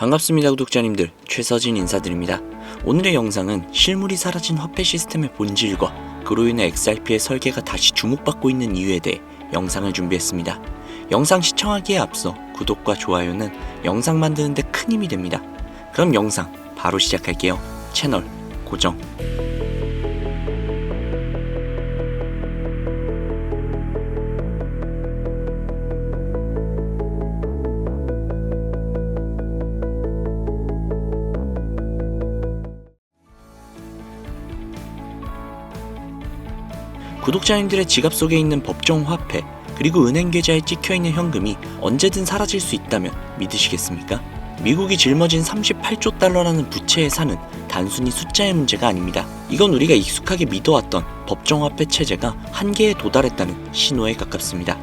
반갑습니다 구독자님들, 최서진 인사드립니다. 오늘의 영상은 실물이 사라진 화폐 시스템의 본질과 그로 인해 XRP의 설계가 다시 주목받고 있는 이유에 대해 영상을 준비했습니다. 영상 시청하기에 앞서 구독과 좋아요는 영상 만드는 데 큰 힘이 됩니다. 그럼 영상 바로 시작할게요. 채널 고정. 구독자님들의 지갑 속에 있는 법정 화폐, 그리고 은행 계좌에 찍혀있는 현금이 언제든 사라질 수 있다면 믿으시겠습니까? 미국이 짊어진 38조 달러라는 부채의 산은 단순히 숫자의 문제가 아닙니다. 이건 우리가 익숙하게 믿어왔던 법정 화폐 체제가 한계에 도달했다는 신호에 가깝습니다.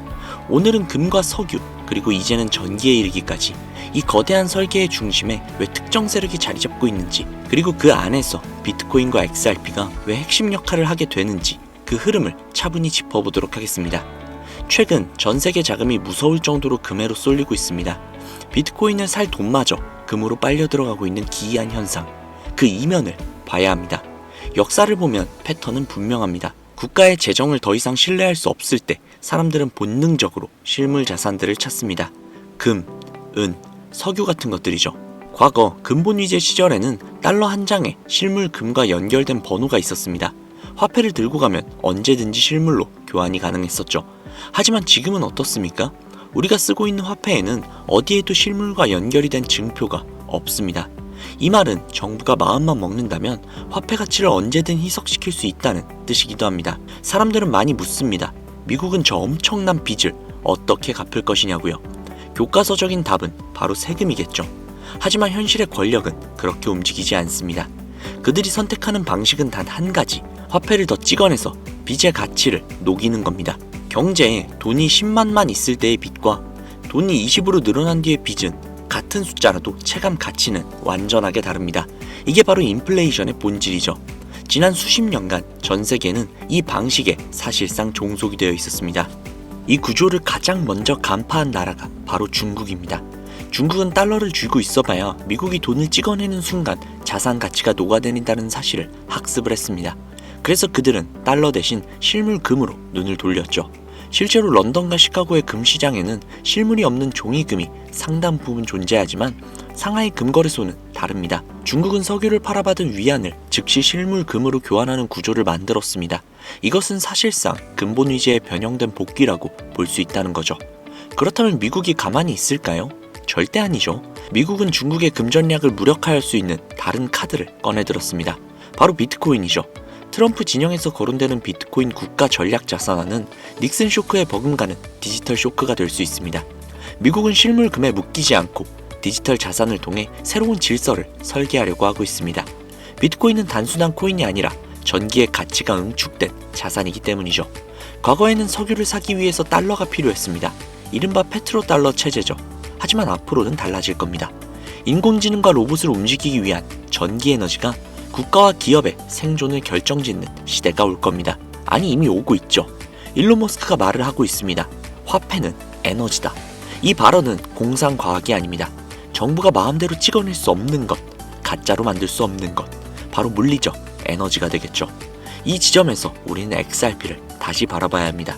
오늘은 금과 석유, 그리고 이제는 전기에 이르기까지 이 거대한 설계의 중심에 왜 특정 세력이 자리 잡고 있는지, 그리고 그 안에서 비트코인과 XRP가 왜 핵심 역할을 하게 되는지, 그 흐름을 차분히 짚어보도록 하겠습니다. 최근 전 세계 자금이 무서울 정도로 금해로 쏠리고 있습니다. 비트코인을 살 돈마저 금으로 빨려 들어가고 있는 기이한 현상, 그 이면을 봐야 합니다. 역사를 보면 패턴은 분명합니다. 국가의 재정을 더 이상 신뢰할 수 없을 때 사람들은 본능적으로 실물 자산들을 찾습니다. 금, 은, 석유 같은 것들이죠. 과거 근본 위제 시절에는 달러 한 장에 실물 금과 연결된 번호가 있었습니다. 화폐를 들고 가면 언제든지 실물로 교환이 가능했었죠. 하지만 지금은 어떻습니까? 우리가 쓰고 있는 화폐에는 어디에도 실물과 연결이 된 증표가 없습니다. 이 말은 정부가 마음만 먹는다면 화폐 가치를 언제든 희석시킬 수 있다는 뜻이기도 합니다. 사람들은 많이 묻습니다. 미국은 저 엄청난 빚을 어떻게 갚을 것이냐고요. 교과서적인 답은 바로 세금이겠죠. 하지만 현실의 권력은 그렇게 움직이지 않습니다. 그들이 선택하는 방식은 단 한 가지, 화폐를 더 찍어내서 빚의 가치를 녹이는 겁니다. 경제에 돈이 10만만 있을 때의 빚과 돈이 20으로 늘어난 뒤의 빚은 같은 숫자라도 체감 가치는 완전하게 다릅니다. 이게 바로 인플레이션의 본질이죠. 지난 수십 년간 전 세계는 이 방식에 사실상 종속이 되어 있었습니다. 이 구조를 가장 먼저 간파한 나라가 바로 중국입니다. 중국은 달러를 쥐고 있어봐야 미국이 돈을 찍어내는 순간 자산 가치가 녹아내린다는 사실을 학습을 했습니다. 그래서 그들은 달러 대신 실물 금으로 눈을 돌렸죠. 실제로 런던과 시카고의 금 시장에는 실물이 없는 종이금이 상당 부분 존재하지만 상하이 금거래소는 다릅니다. 중국은 석유를 팔아받은 위안을 즉시 실물 금으로 교환하는 구조를 만들었습니다. 이것은 사실상 근본 위제에 변형된 복귀라고 볼 수 있다는 거죠. 그렇다면 미국이 가만히 있을까요? 절대 아니죠. 미국은 중국의 금 전략을 무력화할 수 있는 다른 카드를 꺼내들었습니다. 바로 비트코인이죠. 트럼프 진영에서 거론되는 비트코인 국가 전략 자산화는 닉슨 쇼크에 버금가는 디지털 쇼크가 될 수 있습니다. 미국은 실물 금에 묶이지 않고 디지털 자산을 통해 새로운 질서를 설계하려고 하고 있습니다. 비트코인은 단순한 코인이 아니라 전기의 가치가 응축된 자산이기 때문이죠. 과거에는 석유를 사기 위해서 달러가 필요했습니다. 이른바 페트로달러 체제죠. 하지만 앞으로는 달라질 겁니다. 인공지능과 로봇을 움직이기 위한 전기 에너지가 국가와 기업의 생존을 결정짓는 시대가 올 겁니다. 아니, 이미 오고 있죠. 일론 머스크가 말을 하고 있습니다. 화폐는 에너지다. 이 발언은 공상과학이 아닙니다. 정부가 마음대로 찍어낼 수 없는 것, 가짜로 만들 수 없는 것, 바로 물리적 에너지가 되겠죠. 이 지점에서 우리는 XRP를 다시 바라봐야 합니다.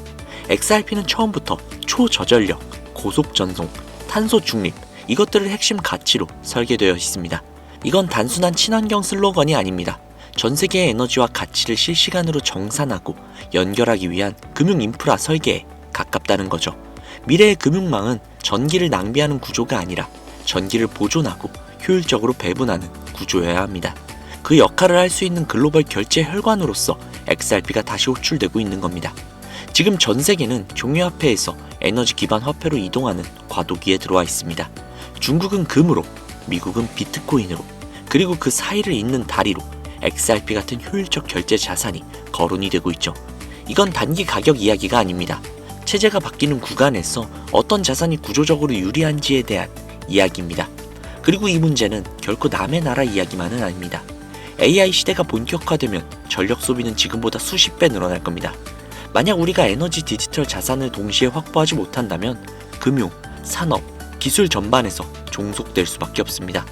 XRP는 처음부터 초저전력, 고속전송, 탄소 중립, 이것들을 핵심 가치로 설계되어 있습니다. 이건 단순한 친환경 슬로건이 아닙니다. 전 세계의 에너지와 가치를 실시간으로 정산하고 연결하기 위한 금융 인프라 설계에 가깝다는 거죠. 미래의 금융망은 전기를 낭비하는 구조가 아니라 전기를 보존하고 효율적으로 배분하는 구조여야 합니다. 그 역할을 할 수 있는 글로벌 결제 혈관으로서 XRP가 다시 호출되고 있는 겁니다. 지금 전 세계는 종이화폐에서 에너지 기반 화폐로 이동하는 과도기에 들어와 있습니다. 중국은 금으로, 미국은 비트코인으로, 그리고 그 사이를 잇는 다리로 XRP 같은 효율적 결제 자산이 거론이 되고 있죠. 이건 단기 가격 이야기가 아닙니다. 체제가 바뀌는 구간에서 어떤 자산이 구조적으로 유리한지에 대한 이야기입니다. 그리고 이 문제는 결코 남의 나라 이야기만은 아닙니다. AI 시대가 본격화되면 전력 소비는 지금보다 수십 배 늘어날 겁니다. 만약 우리가 에너지 디지털 자산을 동시에 확보하지 못한다면 금융, 산업, 기술 전반에서 종속될 수밖에 없습니다.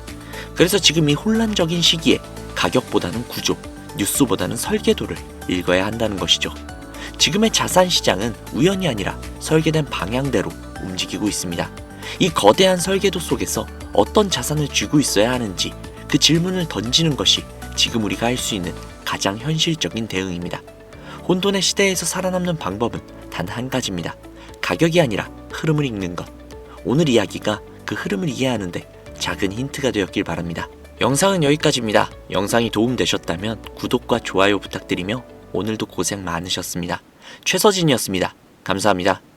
그래서 지금 이 혼란적인 시기에 가격보다는 구조, 뉴스보다는 설계도를 읽어야 한다는 것이죠. 지금의 자산 시장은 우연이 아니라 설계된 방향대로 움직이고 있습니다. 이 거대한 설계도 속에서 어떤 자산을 쥐고 있어야 하는지 그 질문을 던지는 것이 지금 우리가 할 수 있는 가장 현실적인 대응입니다. 혼돈의 시대에서 살아남는 방법은 단 한 가지입니다. 가격이 아니라 흐름을 읽는 것. 오늘 이야기가 그 흐름을 이해하는데 작은 힌트가 되었길 바랍니다. 영상은 여기까지입니다. 영상이 도움되셨다면 구독과 좋아요 부탁드리며 오늘도 고생 많으셨습니다. 최서진이었습니다. 감사합니다.